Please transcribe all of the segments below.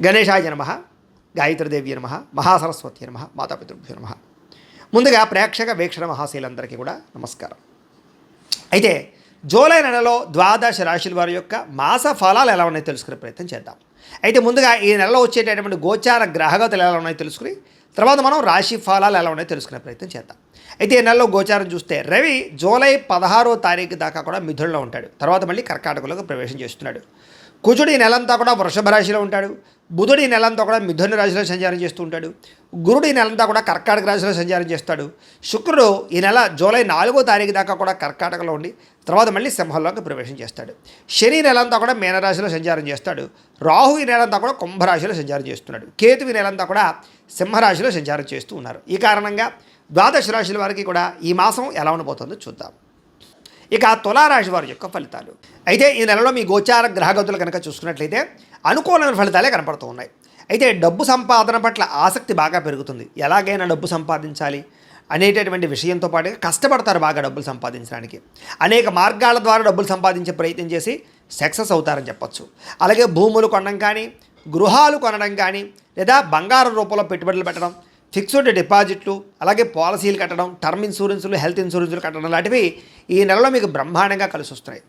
గణేశాయ నమః, గాయత్రీదేవి నమః, మహాసరస్వతి నమః, మాతాపితృభ్యో నమః. ముందుగా ప్రేక్షక వీక్షణ మహాశీలందరికీ కూడా నమస్కారం. అయితే జూలై నెలలో ద్వాదశ రాశుల వారి యొక్క మాస ఫలాలు ఎలా ఉన్నాయో తెలుసుకునే ప్రయత్నం చేద్దాం. అయితే ముందుగా ఈ నెలలో వచ్చేటటువంటి గోచార గ్రహగతులు ఎలా ఉన్నాయో తెలుసుకుని తర్వాత మనం రాశి ఫలాలు ఎలా ఉన్నాయో తెలుసుకునే ప్రయత్నం చేద్దాం. అయితే ఈ నెలలో గోచారం చూస్తే రవి జూలై 16వ తారీఖు దాకా కూడా మిథునంలో ఉంటాడు. తర్వాత మళ్ళీ కర్కాటకంలోకి ప్రవేశం చేస్తున్నాడు. కుజుడు ఈ నెలంతా కూడా వృషభ రాశిలో ఉంటాడు. బుధుడు ఈ నెలంతా కూడా మిథున రాశిలో సంచారం చేస్తూ ఉంటాడు. గురుడు ఈ నెలంతా కూడా కర్కాటక రాశిలో సంచారం చేస్తాడు. శుక్రుడు ఈ నెల జూలై 4వ తారీఖు దాకా కూడా కర్కాటకలో ఉండి తర్వాత మళ్ళీ సింహంలోకి ప్రవేశం చేస్తాడు. శని నెలంతా కూడా మీనరాశిలో సంచారం చేస్తాడు. రాహు ఈ నెలంతా కూడా కుంభరాశిలో సంచారం చేస్తున్నాడు. కేతు ఈ నెలంతా కూడా సింహరాశిలో సంచారం చేస్తూ ఉన్నారు. ఈ కారణంగా ద్వాదశ రాశుల వారికి కూడా ఈ మాసం ఎలా ఉండబోతుందో చూద్దాం. ఇక తులారాశి వారి యొక్క ఫలితాలు. అయితే ఈ నెలలో మీ గోచార గ్రహగతులు కనుక చూసుకున్నట్లయితే అనుకూలమైన ఫలితాలే కనపడుతూ ఉన్నాయి. అయితే డబ్బు సంపాదన పట్ల ఆసక్తి బాగా పెరుగుతుంది. ఎలాగైనా డబ్బు సంపాదించాలి అనేటటువంటి విషయంతో పాటుగా కష్టపడతారు బాగా డబ్బులు సంపాదించడానికి. అనేక మార్గాల ద్వారా డబ్బులు సంపాదించే ప్రయత్నం చేసి సక్సెస్ అవుతారని చెప్పచ్చు. అలాగే భూములు కొనడం కానీ, గృహాలు కొనడం కానీ, లేదా బంగారం రూపంలో పెట్టుబడులు పెట్టడం, ఫిక్స్డ్ డిపాజిట్లు, అలాగే పాలసీలు కట్టడం, టర్మ్ ఇన్సూరెన్సులు, హెల్త్ ఇన్సూరెన్సులు కట్టడం లాంటివి ఈ నెలలో మీకు బ్రహ్మాండంగా కలిసి వస్తున్నాయి.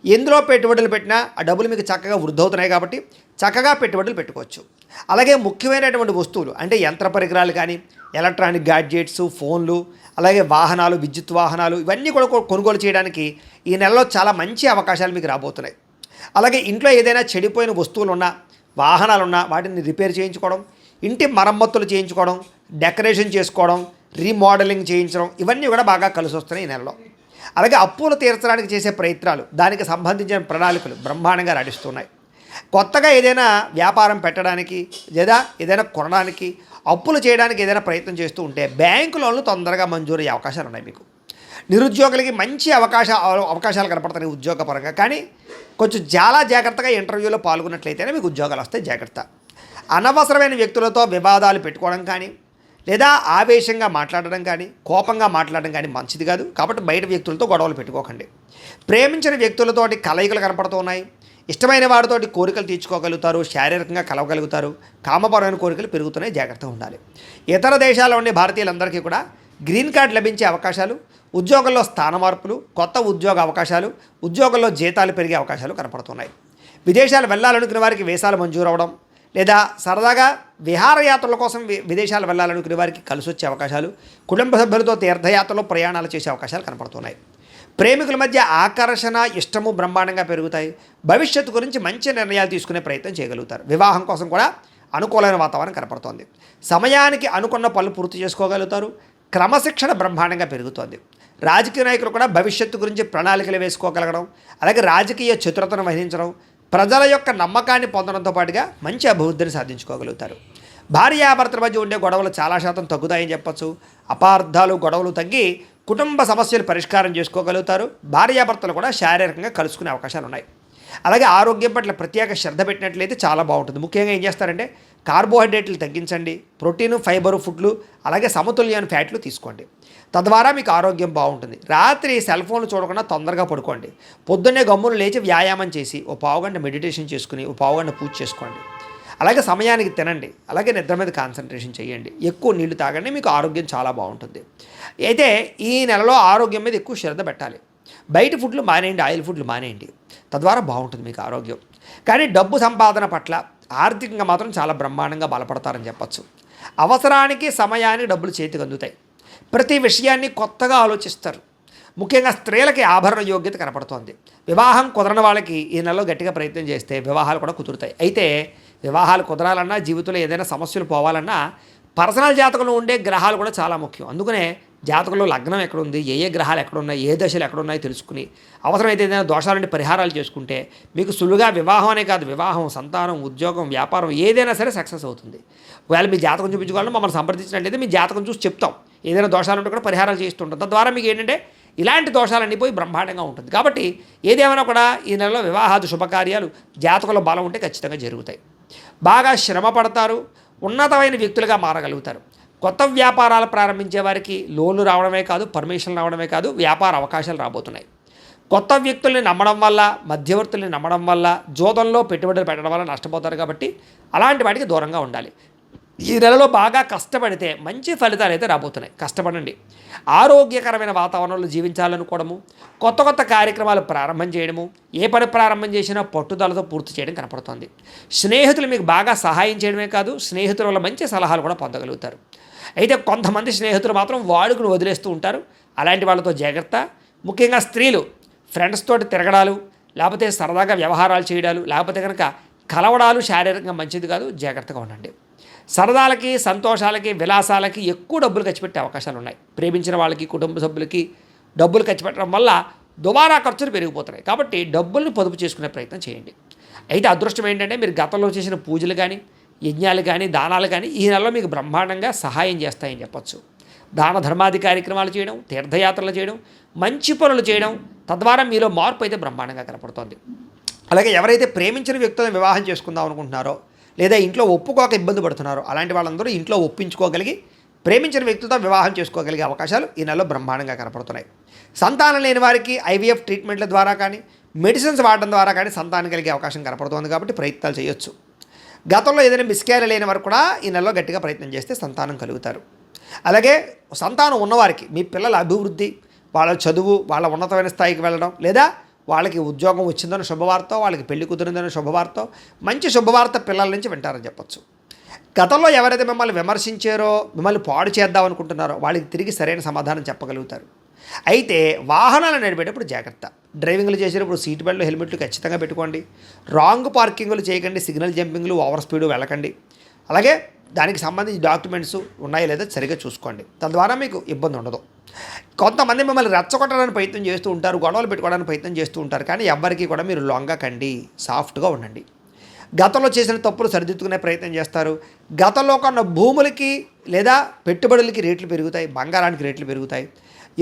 ఎందులో పెట్టుబడులు పెట్టినా ఆ డబ్బులు మీకు చక్కగా వృద్ధి అవుతున్నాయి కాబట్టి చక్కగా పెట్టుబడులు పెట్టుకోవచ్చు. అలాగే ముఖ్యమైనటువంటి వస్తువులు అంటే యంత్ర పరికరాలు కానీ, ఎలక్ట్రానిక్ గ్యాడ్జెట్స్, ఫోన్లు, అలాగే వాహనాలు, విద్యుత్ వాహనాలు ఇవన్నీ కూడా కొనుగోలు చేయడానికి ఈ నెలలో చాలా మంచి అవకాశాలు మీకు రాబోతున్నాయి. అలాగే ఇంట్లో ఏదైనా చెడిపోయిన వస్తువులు ఉన్నా, వాహనాలు ఉన్నా వాటిని రిపేర్ చేయించుకోవడం, ఇంటి మరమ్మతులు చేయించుకోవడం, డెకరేషన్ చేసుకోవడం, రీమోడలింగ్ చేయించడం ఇవన్నీ కూడా బాగా కలిసి వస్తున్నాయి ఈ నెలలో. అలాగే అప్పులు తీర్చడానికి చేసే ప్రయత్నాలు, దానికి సంబంధించిన ప్రణాళికలు బ్రహ్మాండంగా నడుస్తున్నాయి. కొత్తగా ఏదైనా వ్యాపారం పెట్టడానికి లేదా ఏదైనా కొనడానికి, అప్పులు చేయడానికి ఏదైనా ప్రయత్నం చేస్తూ ఉంటే బ్యాంకు లోన్లు తొందరగా మంజూరు అయ్యే అవకాశాలు ఉన్నాయి మీకు. నిరుద్యోగులకి మంచి అవకాశాలు కనపడుతున్నాయి ఉద్యోగపరంగా. కానీ కొంచెం చాలా జాగ్రత్తగా ఇంటర్వ్యూలో పాల్గొన్నట్లయితేనే మీకు ఉద్యోగాలు వస్తాయి. జాగ్రత్త. అనవసరమైన వ్యక్తులతో వివాదాలు పెట్టుకోవడం కానీ, లేదా ఆవేశంగా మాట్లాడడం కానీ, కోపంగా మాట్లాడడం కానీ మంచిది కాదు. కాబట్టి బయట వ్యక్తులతో గొడవలు పెట్టుకోకండి. ప్రేమించిన వ్యక్తులతోటి కలయికలు కనపడుతూ ఉన్నాయి. ఇష్టమైన వారితోటి కోరికలు తీర్చుకోగలుగుతారు, శారీరకంగా కలవగలుగుతారు, కామపరమైన కోరికలు పెరుగుతున్నాయి. జాగ్రత్తగా ఉండాలి. ఇతర దేశాల్లో ఉండే భారతీయులందరికీ కూడా గ్రీన్ కార్డ్ లభించే అవకాశాలు, ఉద్యోగంలో స్థాన మార్పులు, కొత్త ఉద్యోగ అవకాశాలు, ఉద్యోగంలో జీతాలు పెరిగే అవకాశాలు కనపడుతున్నాయి. విదేశాలు వెళ్ళాలనుకునే వారికి వీసాలు మంజూరు అవ్వడం, లేదా సరదాగా విహారయాత్రల కోసం విదేశాలు వెళ్ళాలనుకునే వారికి కలిసి వచ్చే అవకాశాలు, కుటుంబ సభ్యులతో తీర్థయాత్రలో ప్రయాణాలు చేసే అవకాశాలు కనపడుతున్నాయి. ప్రేమికుల మధ్య ఆకర్షణ, ఇష్టము బ్రహ్మాండంగా పెరుగుతాయి. భవిష్యత్తు గురించి మంచి నిర్ణయాలు తీసుకునే ప్రయత్నం చేయగలుగుతారు. వివాహం కోసం కూడా అనుకూలమైన వాతావరణం కనపడుతోంది. సమయానికి అనుకున్న పనులు పూర్తి చేసుకోగలుగుతారు. క్రమశిక్షణ బ్రహ్మాండంగా పెరుగుతోంది. రాజకీయ నాయకులు కూడా భవిష్యత్తు గురించి ప్రణాళికలు వేసుకోగలగడం, అలాగే రాజకీయ చతురతను వహించడం, ప్రజల యొక్క నమ్మకాన్ని పొందడంతో పాటుగా మంచి అభివృద్ధిని సాధించుకోగలుగుతారు. భార్యాభర్తల మధ్య ఉండే గొడవలు చాలా శాతం తగ్గుతాయని చెప్పచ్చు. అపార్థాలు, గొడవలు తగ్గి కుటుంబ సమస్యలు పరిష్కారం చేసుకోగలుగుతారు. భార్యాభర్తలు కూడా శారీరకంగా కలుసుకునే అవకాశాలు ఉన్నాయి. అలాగే ఆరోగ్యం పట్ల ప్రత్యేక శ్రద్ధ పెట్టినట్లయితే చాలా బాగుంటుంది. ముఖ్యంగా ఏం చేస్తారంటే కార్బోహైడ్రేట్లు తగ్గించండి, ప్రోటీను, ఫైబరు ఫుడ్లు, అలాగే సమతుల్యమైన ఫ్యాట్లు తీసుకోండి. తద్వారా మీకు ఆరోగ్యం బాగుంటుంది. రాత్రి సెల్ ఫోన్లు చూడకుండా తొందరగా పడుకోండి. పొద్దున్నే గమ్మును లేచి వ్యాయామం చేసి ఓ పావుగంట మెడిటేషన్ చేసుకుని ఓ పావుగంట పూజ చేసుకోండి. అలాగే సమయానికి తినండి. అలాగే నిద్ర మీద కాన్సన్ట్రేషన్ చేయండి. ఎక్కువ నీళ్లు తాగండి. మీకు ఆరోగ్యం చాలా బాగుంటుంది. అయితే ఈ నెలలో ఆరోగ్యం మీద ఎక్కువ శ్రద్ధ పెట్టాలి. బయట ఫుడ్లు మానేయండి, ఆయిల్ ఫుడ్లు మానేయండి. తద్వారా బాగుంటుంది మీకు ఆరోగ్యం. కానీ డబ్బు సంపాదన పట్ల ఆర్థికంగా మాత్రం చాలా బ్రహ్మాండంగా బలపడతారని చెప్పచ్చు. అవసరానికి, సమయానికి డబ్బులు చేతికి అందుతాయి. ప్రతి విషయాన్ని కొత్తగా ఆలోచిస్తారు. ముఖ్యంగా స్త్రీలకి ఆభరణ యోగ్యత కనపడుతోంది. వివాహం కుదరని వాళ్ళకి ఈ నెలలో గట్టిగా ప్రయత్నం చేస్తే వివాహాలు కూడా కుదురుతాయి. అయితే వివాహాలు కుదరాలన్నా, జీవితంలో ఏదైనా సమస్యలు పోవాలన్నా పర్సనల్ జాతకంలో ఉండే గ్రహాలు కూడా చాలా ముఖ్యం. అందుకనే జాతకంలో లగ్నం ఎక్కడుంది, ఏ గ్రహాలు ఎక్కడున్నాయి, ఏ దశలు ఎక్కడున్నాయో తెలుసుకుని అవసరమైతే ఏదైనా దోషాలంటే పరిహారాలు చేసుకుంటే మీకు సులువుగా వివాహం అనే కాదు, వివాహం, సంతానం, ఉద్యోగం, వ్యాపారం ఏదైనా సరే సక్సెస్ అవుతుంది. ఒకవేళ మీ జాతకం చూపించుకోవాలని మమ్మల్ని సంప్రదించినట్లయితే మీ జాతకం చూసి చెప్తాం. ఏదైనా దోషాలు ఉంటే కూడా పరిహారాలు చేస్తుంటాం. తద్వారా మీకు ఏంటంటే ఇలాంటి దోషాలన్నీ పోయి బ్రహ్మాండంగా ఉంటుంది. కాబట్టి ఏదేమైనా కూడా ఈ నెలలో వివాహాది శుభకార్యాలు జాతకంలో బలం ఉంటే ఖచ్చితంగా జరుగుతాయి. బాగా శ్రమ పడతారు. ఉన్నతమైన వ్యక్తులుగా మారగలుగుతారు. కొత్త వ్యాపారాలు ప్రారంభించే వారికి లోన్లు రావడమే కాదు, పర్మిషన్ రావడమే కాదు, వ్యాపార అవకాశాలు రాబోతున్నాయి. కొత్త వ్యక్తుల్ని నమ్మడం వల్ల, మధ్యవర్తుల్ని నమ్మడం వల్ల, జోదంలో పెట్టుబడులు పెట్టడం వల్ల నష్టపోతారు కాబట్టి అలాంటి వాటికి దూరంగా ఉండాలి. ఈ నెలలో బాగా కష్టపడితే మంచి ఫలితాలు అయితే రాబోతున్నాయి. కష్టపడండి. ఆరోగ్యకరమైన వాతావరణంలో జీవించాలనుకోవడము, కొత్త కొత్త కార్యక్రమాలు ప్రారంభం చేయడము, ఏ పని ప్రారంభం చేసినా పట్టుదలతో పూర్తి చేయడం కనపడుతుంది. స్నేహితులు మీకు బాగా సహాయం చేయడమే కాదు, స్నేహితుల వల్ల మంచి సలహాలు కూడా పొందగలుగుతారు. అయితే కొంతమంది స్నేహితులు మాత్రం వాడుకుని వదిలేస్తూ ఉంటారు. అలాంటి వాళ్ళతో జాగ్రత్త. ముఖ్యంగా స్త్రీలు ఫ్రెండ్స్ తోటి తిరగడాలు, లేకపోతే సరదాగా వ్యవహారాలు చేయడాలు, లేకపోతే కనుక కలవడాలు శారీరకంగా మంచిది కాదు. జాగ్రత్తగా ఉండండి. సరదాలకి, సంతోషాలకి, విలాసాలకి ఎక్కువ డబ్బులు ఖర్చు పెట్టే అవకాశాలు ఉన్నాయి. ప్రేమించిన వాళ్ళకి, కుటుంబ సభ్యులకి డబ్బులు ఖర్చు పెట్టడం వల్ల దుబారా ఖర్చులు పెరిగిపోతున్నాయి. కాబట్టి డబ్బుల్ని పొదుపు చేసుకునే ప్రయత్నం చేయండి. అయితే అదృష్టం ఏంటంటే మీరు గతంలో చేసిన పూజలు కానీ, యజ్ఞాలు కానీ, దానాలు కానీ ఈ నెలలో మీకు బ్రహ్మాండంగా సహాయం చేస్తాయని చెప్పచ్చు. దాన ధర్మాది కార్యక్రమాలు చేయడం, తీర్థయాత్రలు చేయడం, మంచి పనులు చేయడం, తద్వారా మీలో మార్పు అయితే బ్రహ్మాండంగా కనపడుతోంది. అలాగే ఎవరైతే ప్రేమించిన వ్యక్తులను వివాహం చేసుకుందాం అనుకుంటున్నారో, లేదా ఇంట్లో ఒప్పుకోక ఇబ్బంది పడుతున్నారో అలాంటి వాళ్ళందరూ ఇంట్లో ఒప్పించుకోగలిగి ప్రేమించిన వ్యక్తితో వివాహం చేసుకోగలిగే అవకాశాలు ఈ నెలలో బ్రహ్మాండంగా కనపడుతున్నాయి. సంతానం లేని వారికి ఐవీఎఫ్ ట్రీట్మెంట్ల ద్వారా కానీ, మెడిసిన్స్ వాడడం ద్వారా కానీ సంతానం కలిగే అవకాశం కనపడుతోంది. కాబట్టి ప్రయత్నాలు చేయొచ్చు. గతంలో ఏదైనా మిస్క్యారేజ్ లేని వారు కూడా ఈ నెలలో గట్టిగా ప్రయత్నం చేస్తే సంతానం కలుగుతారు. అలాగే సంతానం ఉన్నవారికి మీ పిల్లల అభివృద్ధి, వాళ్ళ చదువు, వాళ్ళ ఉన్నతమైన స్థాయికి వెళ్ళడం, లేదా వాళ్ళకి ఉద్యోగం వచ్చిందని శుభవార్త, వాళ్ళకి పెళ్లి కుదిరిందని శుభవార్త, మంచి శుభవార్త పిల్లల నుంచి వింటారని చెప్పచ్చు. గతంలో ఎవరైతే మిమ్మల్ని విమర్శించారో, మిమ్మల్ని పాడు చేద్దాం అనుకుంటున్నారో వాళ్ళకి తిరిగి సరైన సమాధానం చెప్పగలుగుతారు. అయితే వాహనాలు నడిపేటప్పుడు జాగ్రత్త. డ్రైవింగ్లు చేసేటప్పుడు సీట్ బెల్ట్లు, హెల్మెట్లు ఖచ్చితంగా పెట్టుకోండి. రాంగ్ పార్కింగ్లు చేయకండి. సిగ్నల్ జంపింగ్లు, ఓవర్ స్పీడ్ వెళ్ళకండి. అలాగే దానికి సంబంధించి డాక్యుమెంట్స్ ఉన్నాయో లేదో సరిగ్గా చూసుకోండి. తద్వారా మీకు ఇబ్బంది ఉండదు. కొంతమంది మిమ్మల్ని రెచ్చగొట్టడానికి ప్రయత్నం చేస్తూ ఉంటారు, గొడవలు పెట్టుకోవడానికి ప్రయత్నం చేస్తూ ఉంటారు. కానీ ఎవ్వరికీ కూడా మీరు లొంగకండి, సాఫ్ట్గా ఉండండి. గతంలో చేసిన తప్పులు సరిదిద్దుకునే ప్రయత్నం చేస్తారు. గతంలో కొన్న భూములకి లేదా పెట్టుబడులకి రేట్లు పెరుగుతాయి, బంగారానికి రేట్లు పెరుగుతాయి.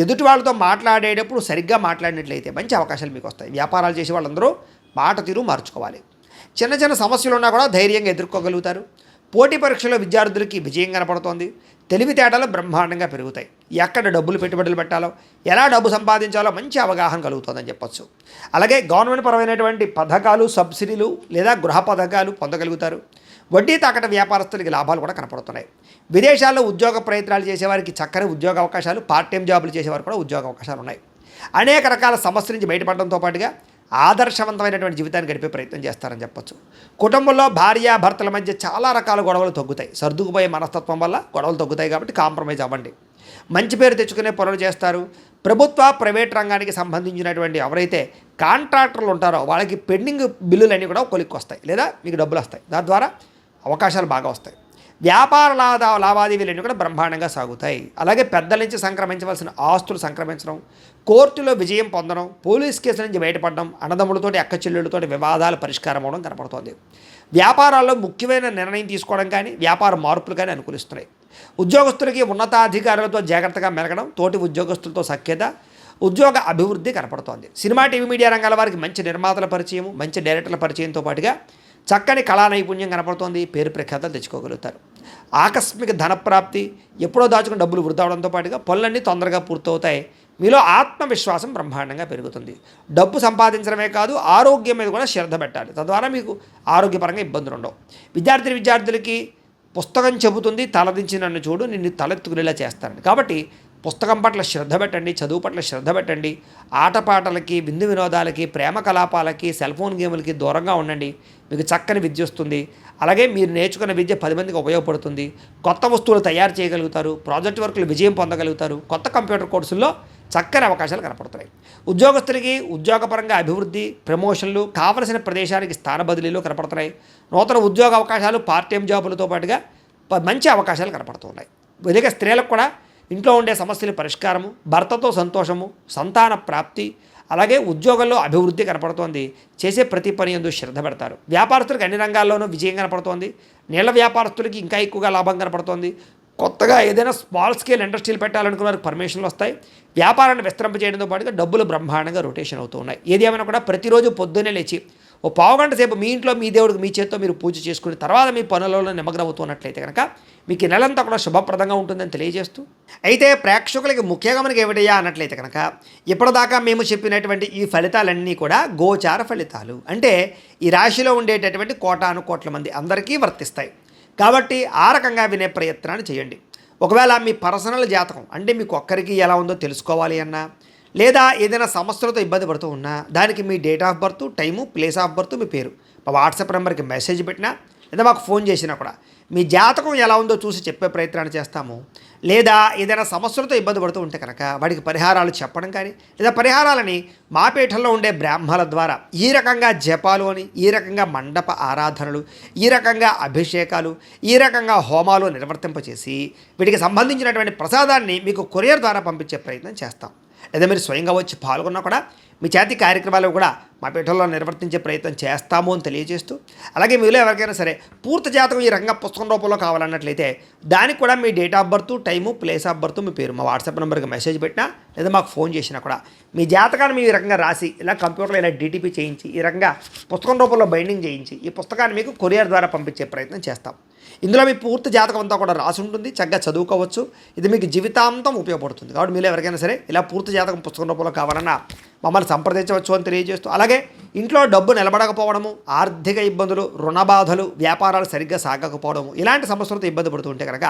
ఎదుటి వాళ్ళతో మాట్లాడేటప్పుడు సరిగ్గా మాట్లాడినట్లయితే మంచి అవకాశాలు మీకు వస్తాయి. వ్యాపారాలు చేసే వాళ్ళందరూ మాట తీరు మార్చుకోవాలి. చిన్న చిన్న సమస్యలు ఉన్నా కూడా ధైర్యంగా ఎదుర్కోగలుగుతారు. పోటీ పరీక్షలో విద్యార్థులకి విజయం కనపడుతోంది. తెలివితేటలు బ్రహ్మాండంగా పెరుగుతాయి. ఎక్కడ డబ్బులు పెట్టుబడులు పెట్టాలో, ఎలా డబ్బు సంపాదించాలో మంచి అవగాహన కలుగుతుందని చెప్పచ్చు. అలాగే గవర్నమెంట్ పరమైనటువంటి పథకాలు, సబ్సిడీలు లేదా గృహ పథకాలు పొందగలుగుతారు. వడ్డీ తాకట వ్యాపారస్తులకి లాభాలు కూడా కనపడుతున్నాయి. విదేశాల్లో ఉద్యోగ ప్రయత్నాలు చేసేవారికి చక్కని ఉద్యోగ అవకాశాలు, పార్ట్ టైం జాబులు చేసేవారు కూడా ఉద్యోగ అవకాశాలు ఉన్నాయి. అనేక రకాల సమస్యల నుంచి బయటపడడంతో పాటుగా ఆదర్శవంతమైనటువంటి జీవితాన్ని గడిపే ప్రయత్నం చేస్తారని చెప్పచ్చు. కుటుంబంలో భార్య భర్తల మధ్య చాలా రకాల గొడవలు తగ్గుతాయి. సర్దుకుపోయే మనస్తత్వం వల్ల గొడవలు తగ్గుతాయి. కాబట్టి కాంప్రమైజ్ అవ్వండి. మంచి పేరు తెచ్చుకునే పనులు చేస్తారు. ప్రభుత్వ, ప్రైవేట్ రంగానికి సంబంధించినటువంటి ఎవరైతే కాంట్రాక్టర్లు ఉంటారో వాళ్ళకి పెండింగ్ బిల్లులన్నీ కూడా కొలిక్కి వస్తాయి, లేదా మీకు డబ్బులు వస్తాయి. దాని ద్వారా అవకాశాలు బాగా వస్తాయి. వ్యాపార లావాదేవీలన్నీ కూడా బ్రహ్మాండంగా సాగుతాయి. అలాగే పెద్దల నుంచి సంక్రమించవలసిన ఆస్తులు సంక్రమించడం, కోర్టులో విజయం పొందడం, పోలీస్ కేసుల నుంచి బయటపడడం, అన్నదమ్ములతోటి అక్క చెల్లెళ్ళతోటి వివాదాలు పరిష్కారం అవడం కనపడుతోంది. వ్యాపారాల్లో ముఖ్యమైన నిర్ణయం తీసుకోవడం కానీ, వ్యాపార మార్పులు కానీ అనుకూలిస్తున్నాయి. ఉద్యోగస్తులకి ఉన్నతాధికారులతో జాగ్రత్తగా మెలగడం, తోటి ఉద్యోగస్తులతో సఖ్యత, ఉద్యోగ అభివృద్ధి కనపడుతోంది. సినిమా, టీవీ, మీడియా రంగాల వారికి మంచి నిర్మాతల పరిచయం, మంచి డైరెక్టర్ల పరిచయంతో పాటుగా చక్కని కళా నైపుణ్యం కనపడుతోంది. పేరు ప్రఖ్యాతలు తెచ్చుకోగలుగుతారు. ఆకస్మిక ధనప్రాప్తి, ఎప్పుడో దాచుకుని డబ్బులు వృధా అవడంతో పాటుగా పనులన్నీ తొందరగా పూర్తవుతాయి. మీలో ఆత్మవిశ్వాసం బ్రహ్మాండంగా పెరుగుతుంది. డబ్బు సంపాదించడమే కాదు, ఆరోగ్యం మీద కూడా శ్రద్ధ పెట్టాలి. తద్వారా మీకు ఆరోగ్యపరంగా ఇబ్బందులు ఉండవు. విద్యార్థులకి పుస్తకం చెబుతుంది, తలదించి నన్ను చూడు, నిన్ను తలెత్తుకునేలా చేస్తాను. కాబట్టి పుస్తకం పట్ల శ్రద్ధ పెట్టండి, చదువు పట్ల శ్రద్ధ పెట్టండి. ఆటపాటలకి, విందు వినోదాలకి, ప్రేమ కలాపాలకి, సెల్ ఫోన్ గేములకి దూరంగా ఉండండి. మీకు చక్కని విద్య వస్తుంది. అలాగే మీరు నేర్చుకున్న విద్య 10 మందికి ఉపయోగపడుతుంది. కొత్త వస్తువులు తయారు చేయగలుగుతారు. ప్రాజెక్ట్ వర్కులు విజయం పొందగలుగుతారు. కొత్త కంప్యూటర్ కోర్సుల్లో చక్కని అవకాశాలు కనపడుతున్నాయి. ఉద్యోగస్తులకి ఉద్యోగపరంగా అభివృద్ధి, ప్రమోషన్లు, కావలసిన ప్రదేశానికి స్థాన బదిలీలు కనపడుతున్నాయి. నూతన ఉద్యోగ అవకాశాలు, పార్ట్ టైం జాబులతో పాటుగా మంచి అవకాశాలు కనపడుతున్నాయి. అలాగే స్త్రీలకు కూడా ఇంట్లో ఉండే సమస్యల పరిష్కారము, భర్తతో సంతోషము, సంతాన ప్రాప్తి, అలాగే ఉద్యోగంలో అభివృద్ధి కనపడుతోంది. చేసే ప్రతి పని యందు శ్రద్ధ పెడతారు. వ్యాపారస్తులకు అన్ని రంగాల్లోనూ విజయం కనపడుతోంది. నీళ్ల వ్యాపారస్తులకి ఇంకా ఎక్కువగా లాభం కనపడుతోంది. కొత్తగా ఏదైనా స్మాల్ స్కేల్ ఇండస్ట్రీలు పెట్టాలనుకున్న వారికి పర్మిషన్లు వస్తాయి. వ్యాపారాన్ని విస్తరింప చేయడంతో పాటుగా డబ్బులు బ్రహ్మాండంగా రొటేషన్ అవుతూ ఉన్నాయి. ఏది ఏమైనా కూడా ప్రతిరోజు పొద్దున్నే లేచి ఓ పావుగంట సేపు మీ ఇంట్లో మీ దేవుడికి మీ చేత్తో మీరు పూజ చేసుకుని తర్వాత మీ పనులలో నిమగ్నం అవుతున్నట్లయితే కనుక మీకు ఈ నెలంతా కూడా శుభప్రదంగా ఉంటుందని తెలియజేస్తూ, అయితే ప్రేక్షకులకి ముఖ్యంగా మనకి ఏమిటయ్యా అన్నట్లయితే కనుక ఇప్పటిదాకా మేము చెప్పినటువంటి ఈ ఫలితాలన్నీ కూడా గోచార ఫలితాలు, అంటే ఈ రాశిలో ఉండేటటువంటి కోటాను కోట్ల మంది అందరికీ వర్తిస్తాయి. కాబట్టి ఆ రకంగా వినే ప్రయత్నాన్ని చేయండి. ఒకవేళ మీ పర్సనల్ జాతకం అంటే మీకు ఒక్కరికి ఎలా ఉందో తెలుసుకోవాలి అన్నా, లేదా ఏదైనా సమస్యలతో ఇబ్బంది పడుతూ ఉన్నా దానికి మీ date of birth, time, place of birth, మీ పేరు మా వాట్సాప్ నెంబర్కి మెసేజ్ పెట్టినా లేదా మాకు ఫోన్ చేసినా కూడా మీ జాతకం ఎలా ఉందో చూసి చెప్పే ప్రయత్నాన్ని చేస్తాము. లేదా ఏదైనా సమస్యలతో ఇబ్బంది పడుతూ ఉంటే కనుక వాటికి పరిహారాలు చెప్పడం కానీ, లేదా పరిహారాలని మా పీఠంలో ఉండే బ్రాహ్మణుల ద్వారా ఈ రకంగా జపాలు అని, ఈ రకంగా మండప ఆరాధనలు, ఈ రకంగా అభిషేకాలు, ఈ రకంగా హోమాలు నిర్వర్తింపచేసి వీటికి సంబంధించినటువంటి ప్రసాదాన్ని మీకు కొరియర్ ద్వారా పంపించే ప్రయత్నం చేస్తాం. లేదా మీరు స్వయంగా వచ్చి పాల్గొన్నా కూడా మీ చేతి కార్యక్రమాలు కూడా మా పీఠంలో నిర్వర్తించే ప్రయత్నం చేస్తాము అని తెలియజేస్తూ, అలాగే మీలో ఎవరికైనా సరే పూర్తి జాతకం ఈ రకంగా పుస్తకం రూపంలో కావాలన్నట్లయితే దానికి కూడా మీ date of birth, time, place of birth, మీ పేరు మా వాట్సాప్ నెంబర్కి మెసేజ్ పెట్టినా లేదా మాకు ఫోన్ చేసినా కూడా మీ జాతకాన్ని మేము ఈ రకంగా రాసి ఇలా కంప్యూటర్లో ఇలా డీటీపీ చేయించి ఈ రకంగా పుస్తకం రూపంలో బైండింగ్ చేయించి ఈ పుస్తకాన్ని మీకు కొరియర్ ద్వారా పంపించే ప్రయత్నం చేస్తాం. ఇందులో మీ పూర్తి జాతకం అంతా కూడా రాసి ఉంటుంది, చక్కగా చదువుకోవచ్చు. ఇది మీకు జీవితాంతం ఉపయోగపడుతుంది. కాబట్టి మీరు ఎవరికైనా సరే ఇలా పూర్తి జాతకం పుస్తకం రూపంలో కావాలన్నా మమ్మల్ని సంప్రదించవచ్చు అని తెలియజేస్తూ, అలాగే ఇంట్లో డబ్బు నిలబడకపోవడము, ఆర్థిక ఇబ్బందులు, రుణ బాధలు, వ్యాపారాలు సరిగ్గా సాగకపోవడము, ఇలాంటి సమస్యలతో ఇబ్బంది పడుతూ ఉంటే కనుక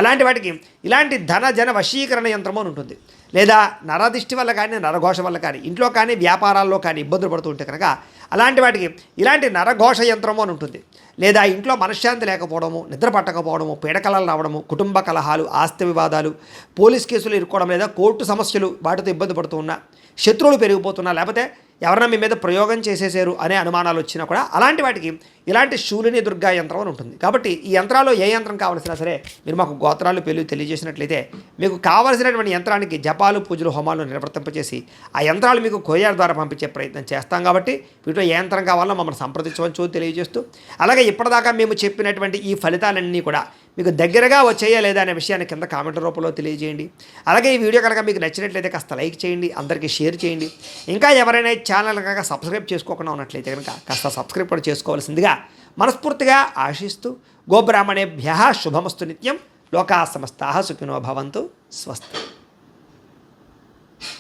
అలాంటి వాటికి ఇలాంటి ధన జన వశీకరణ యంత్రము అని ఉంటుంది. లేదా నరదిష్టి వల్ల కానీ, నరఘోష వల్ల కానీ, ఇంట్లో కానీ వ్యాపారాల్లో కానీ ఇబ్బందులు పడుతూ ఉంటే కనుక అలాంటి వాటికి ఇలాంటి నరఘోష యంత్రము అని ఉంటుంది. లేదా ఇంట్లో మనశ్శాంతి లేకపోవడము, నిద్ర పట్టకపోవడము, పీడకలలు రావడము, కుటుంబ కలహాలు, ఆస్తి వివాదాలు, పోలీస్ కేసులు ఇరుక్కోవడం, లేదా కోర్టు సమస్యలు వాటితో ఇబ్బంది పడుతూ ఉన్నా, శత్రువులు పెరిగిపోతున్నా, లేకపోతే ఎవరైనా మీ మీద ప్రయోగం చేసేసారు అనే అనుమానాలు వచ్చినా కూడా అలాంటి వాటికి ఇలాంటి శూలిని దుర్గా యంత్రం అని ఉంటుంది. కాబట్టి ఈ యంత్రాల్లో ఏ యంత్రం కావాల్సినా సరే మీరు మాకు గోత్రాలు పేర్లు తెలియజేసినట్లయితే మీకు కావాల్సినటువంటి యంత్రానికి జపాలు, పూజలు, హోమాలు నిర్వర్తింపచేసి ఆ యంత్రాలు మీకు కొరియర్ ద్వారా పంపించే ప్రయత్నం చేస్తాం. కాబట్టి వీటిలో ఏ యంత్రం కావాలో మమ్మల్ని సంప్రదించవచ్చు తెలియజేస్తూ, అలాగే ఇప్పటిదాకా మేము చెప్పినటువంటి ఈ ఫలితాలన్నీ కూడా మీకు దగ్గరగా వచ్చాయా లేదా అనే విషయాన్ని కింద కామెంట్ రూపంలో తెలియజేయండి. అలాగే ఈ వీడియో కనుక మీకు నచ్చినట్లయితే కాస్త లైక్ చేయండి, అందరికీ షేర్ చేయండి. ఇంకా ఎవరైనా ఛానల్ కనుక సబ్స్క్రైబ్ చేసుకోకుండా ఉన్నట్లయితే కనుక కాస్త సబ్స్క్రైబ్ కూడా చేసుకోవాల్సిందిగా మనస్ఫూర్తిగా ఆశిస్తూ, గోబ్రాహ్మణేభ్యః శుభమస్తు నిత్యం, లోకాః సమస్తాః సుఖినో భవంతు, స్వస్తి.